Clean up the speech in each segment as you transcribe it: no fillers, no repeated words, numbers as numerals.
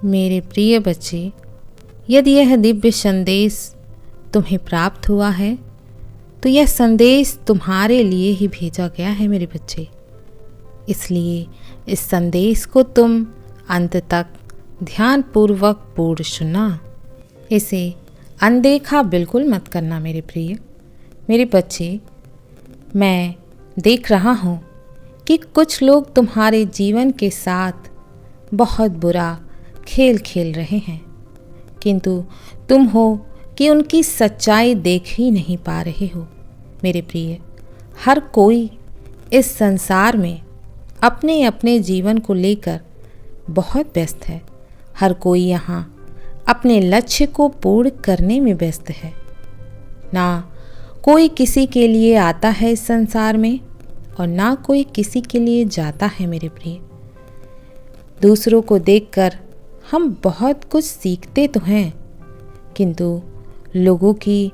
मेरे प्रिय बच्चे, यदि यह दिव्य संदेश तुम्हें प्राप्त हुआ है तो यह संदेश तुम्हारे लिए ही भेजा गया है मेरे बच्चे। इसलिए इस संदेश को तुम अंत तक ध्यानपूर्वक पूर्ण सुनना। इसे अनदेखा बिल्कुल मत करना मेरे प्रिय। मेरे बच्चे, मैं देख रहा हूँ कि कुछ लोग तुम्हारे जीवन के साथ बहुत बुरा खेल खेल रहे हैं, किंतु तुम हो कि उनकी सच्चाई देख ही नहीं पा रहे हो। मेरे प्रिय, हर कोई इस संसार में अपने अपने जीवन को लेकर बहुत व्यस्त है। हर कोई यहाँ अपने लक्ष्य को पूर्ण करने में व्यस्त है। ना कोई किसी के लिए आता है इस संसार में और ना कोई किसी के लिए जाता है मेरे प्रिय। दूसरों को देखकर हम बहुत कुछ सीखते तो हैं, किंतु लोगों की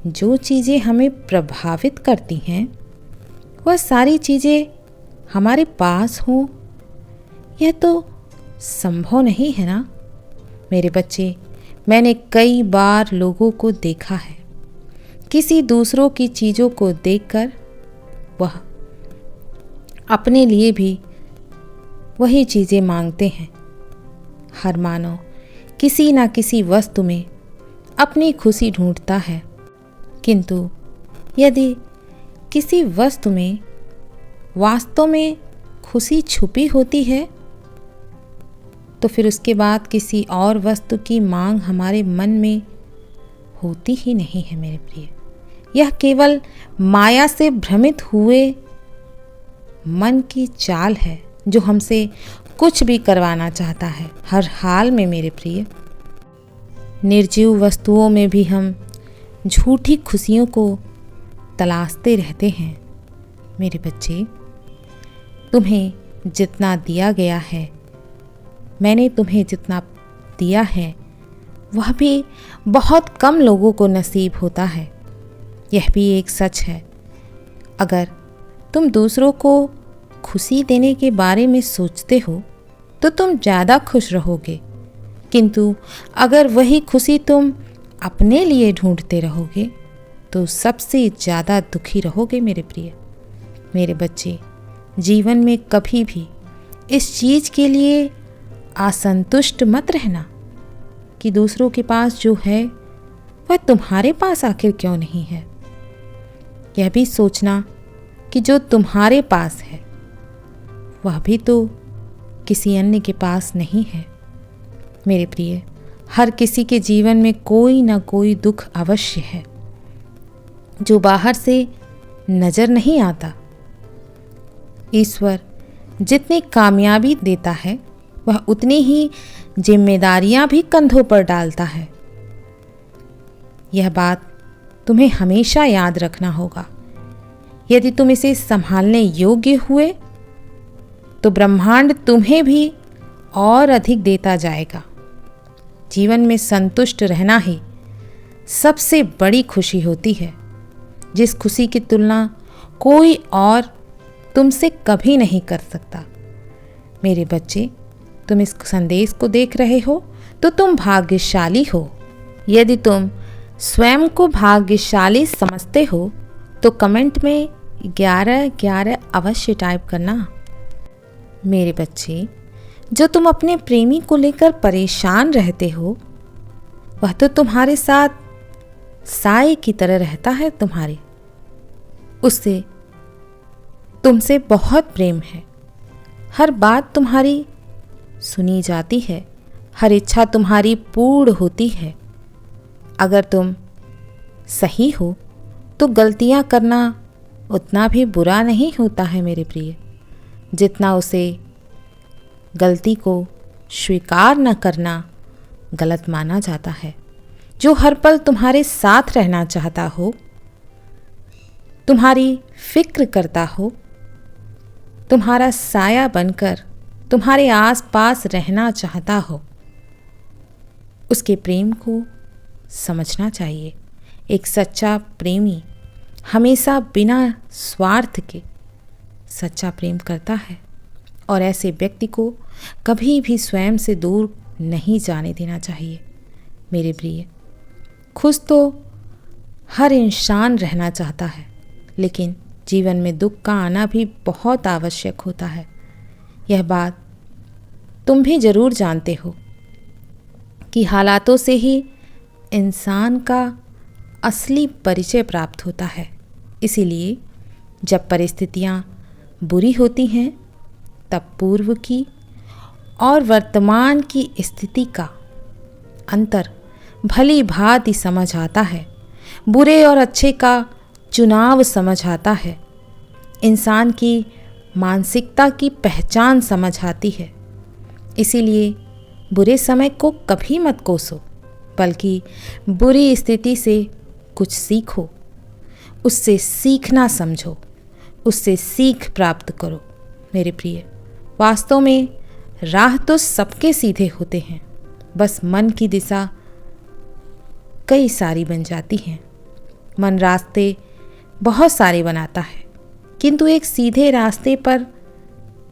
जो चीज़ें हमें प्रभावित करती हैं वह सारी चीज़ें हमारे पास हों, यह तो संभव नहीं है ना मेरे बच्चे। मैंने कई बार लोगों को देखा है, किसी दूसरों की चीज़ों को देखकर वह अपने लिए भी वही चीज़ें मांगते हैं। हर मानव किसी ना किसी वस्तु में अपनी खुशी ढूंढता है, किंतु यदि किसी वस्तु में वास्तव में खुशी छुपी होती है तो फिर उसके बाद किसी और वस्तु की मांग हमारे मन में होती ही नहीं है मेरे प्रिय। यह केवल माया से भ्रमित हुए मन की चाल है जो हमसे कुछ भी करवाना चाहता है हर हाल में मेरे प्रिय। निर्जीव वस्तुओं में भी हम झूठी खुशियों को तलाशते रहते हैं मेरे बच्चे। तुम्हें जितना दिया गया है, मैंने तुम्हें जितना दिया है, वह भी बहुत कम लोगों को नसीब होता है। यह भी एक सच है। अगर तुम दूसरों को खुशी देने के बारे में सोचते हो तो तुम ज़्यादा खुश रहोगे, किंतु अगर वही खुशी तुम अपने लिए ढूंढते रहोगे तो सबसे ज़्यादा दुखी रहोगे मेरे प्रिय। मेरे बच्चे, जीवन में कभी भी इस चीज़ के लिए असंतुष्ट मत रहना कि दूसरों के पास जो है वह तुम्हारे पास आखिर क्यों नहीं है। यह भी सोचना कि जो तुम्हारे पास है वह भी तो किसी अन्य के पास नहीं है मेरे प्रिय। हर किसी के जीवन में कोई ना कोई दुख अवश्य है जो बाहर से नजर नहीं आता। ईश्वर जितनी कामयाबी देता है वह उतनी ही जिम्मेदारियां भी कंधों पर डालता है। यह बात तुम्हें हमेशा याद रखना होगा। यदि तुम इसे संभालने योग्य हुए तो ब्रह्मांड तुम्हें भी और अधिक देता जाएगा। जीवन में संतुष्ट रहना ही सबसे बड़ी खुशी होती है, जिस खुशी की तुलना कोई और तुमसे कभी नहीं कर सकता। मेरे बच्चे, तुम इस संदेश को देख रहे हो तो तुम भाग्यशाली हो। यदि तुम स्वयं को भाग्यशाली समझते हो तो कमेंट में 1111 अवश्य टाइप करना। मेरे बच्चे, जो तुम अपने प्रेमी को लेकर परेशान रहते हो वह तो तुम्हारे साथ साए की तरह रहता है। तुम्हारे उससे तुमसे बहुत प्रेम है। हर बात तुम्हारी सुनी जाती है, हर इच्छा तुम्हारी पूर्ण होती है। अगर तुम सही हो तो गलतियां करना उतना भी बुरा नहीं होता है मेरे प्रिय, जितना उसे गलती को स्वीकार न करना गलत माना जाता है। जो हर पल तुम्हारे साथ रहना चाहता हो, तुम्हारी फिक्र करता हो, तुम्हारा साया बनकर तुम्हारे आसपास रहना चाहता हो, उसके प्रेम को समझना चाहिए। एक सच्चा प्रेमी हमेशा बिना स्वार्थ के सच्चा प्रेम करता है और ऐसे व्यक्ति को कभी भी स्वयं से दूर नहीं जाने देना चाहिए मेरे प्रिय। खुश तो हर इंसान रहना चाहता है, लेकिन जीवन में दुख का आना भी बहुत आवश्यक होता है। यह बात तुम भी ज़रूर जानते हो कि हालातों से ही इंसान का असली परिचय प्राप्त होता है। इसीलिए जब परिस्थितियाँ बुरी होती हैं तब पूर्व की और वर्तमान की स्थिति का अंतर भली भांति समझ आता है। बुरे और अच्छे का चुनाव समझ आता है। इंसान की मानसिकता की पहचान समझ आती है। इसीलिए बुरे समय को कभी मत कोसो, बल्कि बुरी स्थिति से कुछ सीखो, उससे सीखना समझो, उससे सीख प्राप्त करो मेरे प्रिय। वास्तव में राह तो सबके सीधे होते हैं, बस मन की दिशा कई सारी बन जाती हैं। मन रास्ते बहुत सारे बनाता है, किंतु एक सीधे रास्ते पर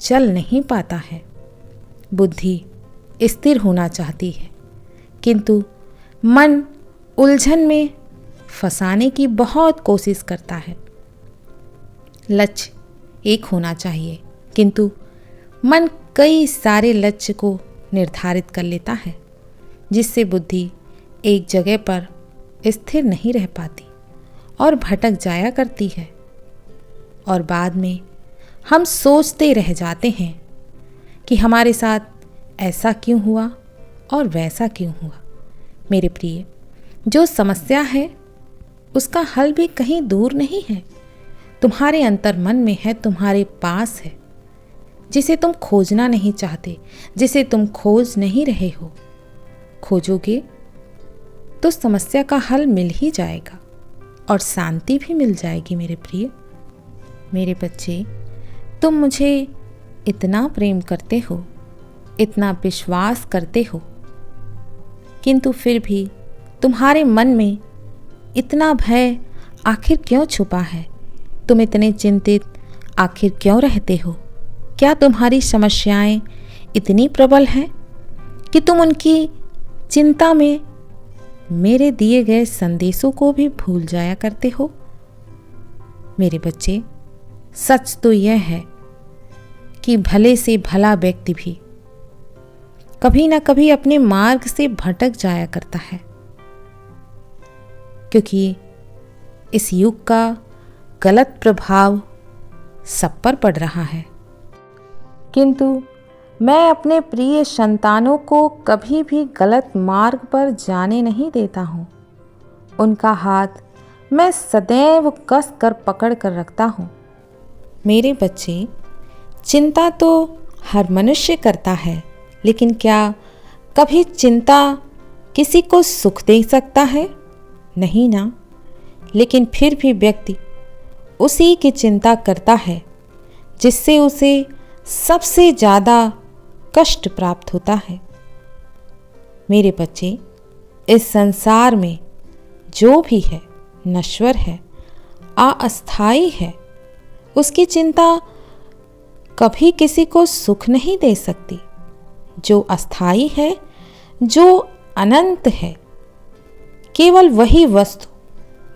चल नहीं पाता है। बुद्धि स्थिर होना चाहती है, किंतु मन उलझन में फंसाने की बहुत कोशिश करता है। लक्ष्य एक होना चाहिए, किंतु मन कई सारे लक्ष्य को निर्धारित कर लेता है, जिससे बुद्धि एक जगह पर स्थिर नहीं रह पाती और भटक जाया करती है। और बाद में हम सोचते रह जाते हैं कि हमारे साथ ऐसा क्यों हुआ और वैसा क्यों हुआ। मेरे प्रिय, जो समस्या है उसका हल भी कहीं दूर नहीं है, तुम्हारे अंतर्मन में है, तुम्हारे पास है, जिसे तुम खोजना नहीं चाहते, जिसे तुम खोज नहीं रहे हो। खोजोगे तो समस्या का हल मिल ही जाएगा और शांति भी मिल जाएगी मेरे प्रिय। मेरे बच्चे, तुम मुझे इतना प्रेम करते हो, इतना विश्वास करते हो, किंतु फिर भी तुम्हारे मन में इतना भय आखिर क्यों छुपा है? तुम इतने चिंतित आखिर क्यों रहते हो? क्या तुम्हारी समस्याएं इतनी प्रबल हैं कि तुम उनकी चिंता में मेरे दिए गए संदेशों को भी भूल जाया करते हो? मेरे बच्चे, सच तो यह है कि भले से भला व्यक्ति भी कभी ना कभी अपने मार्ग से भटक जाया करता है, क्योंकि इस युग का गलत प्रभाव सब पर पड़ रहा है। किंतु मैं अपने प्रिय संतानों को कभी भी गलत मार्ग पर जाने नहीं देता हूँ। उनका हाथ मैं सदैव कस कर पकड़ कर रखता हूँ। मेरे बच्चे, चिंता तो हर मनुष्य करता है, लेकिन क्या कभी चिंता किसी को सुख दे सकता है? नहीं ना। लेकिन फिर भी व्यक्ति उसी की चिंता करता है जिससे उसे सबसे ज़्यादा कष्ट प्राप्त होता है। मेरे बच्चे, इस संसार में जो भी है नश्वर है, अस्थायी है, उसकी चिंता कभी किसी को सुख नहीं दे सकती। जो अस्थायी है, जो अनंत है, केवल वही वस्तु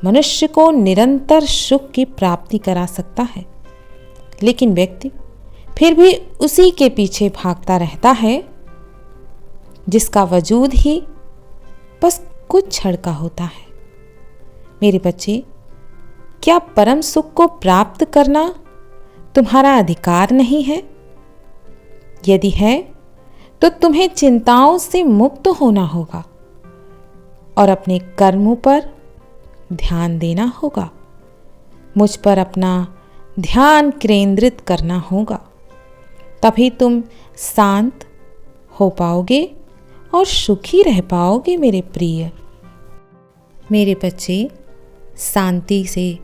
मनुष्य को निरंतर सुख की प्राप्ति करा सकता है। लेकिन व्यक्ति फिर भी उसी के पीछे भागता रहता है जिसका वजूद ही बस कुछ क्षण का होता है। मेरे बच्चे, क्या परम सुख को प्राप्त करना तुम्हारा अधिकार नहीं है? यदि है तो तुम्हें चिंताओं से मुक्त होना होगा और अपने कर्मों पर ध्यान देना होगा। मुझ पर अपना ध्यान केंद्रित करना होगा, तभी तुम शांत हो पाओगे और सुखी रह पाओगे मेरे प्रिय। मेरे बच्चे, शांति से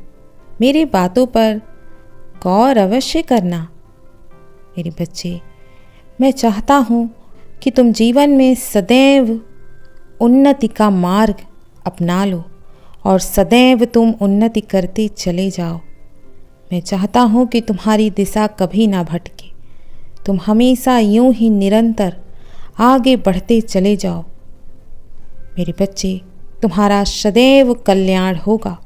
मेरी बातों पर गौर अवश्य करना। मेरे बच्चे, मैं चाहता हूँ कि तुम जीवन में सदैव उन्नति का मार्ग अपना लो और सदैव तुम उन्नति करते चले जाओ। मैं चाहता हूँ कि तुम्हारी दिशा कभी ना भटके। तुम हमेशा यूं ही निरंतर आगे बढ़ते चले जाओ। मेरे बच्चे, तुम्हारा सदैव कल्याण होगा,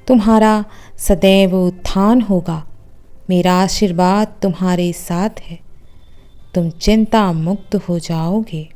तुम्हारा सदैव उत्थान होगा। मेरा आशीर्वाद तुम्हारे साथ है, तुम चिंता मुक्त हो जाओगे।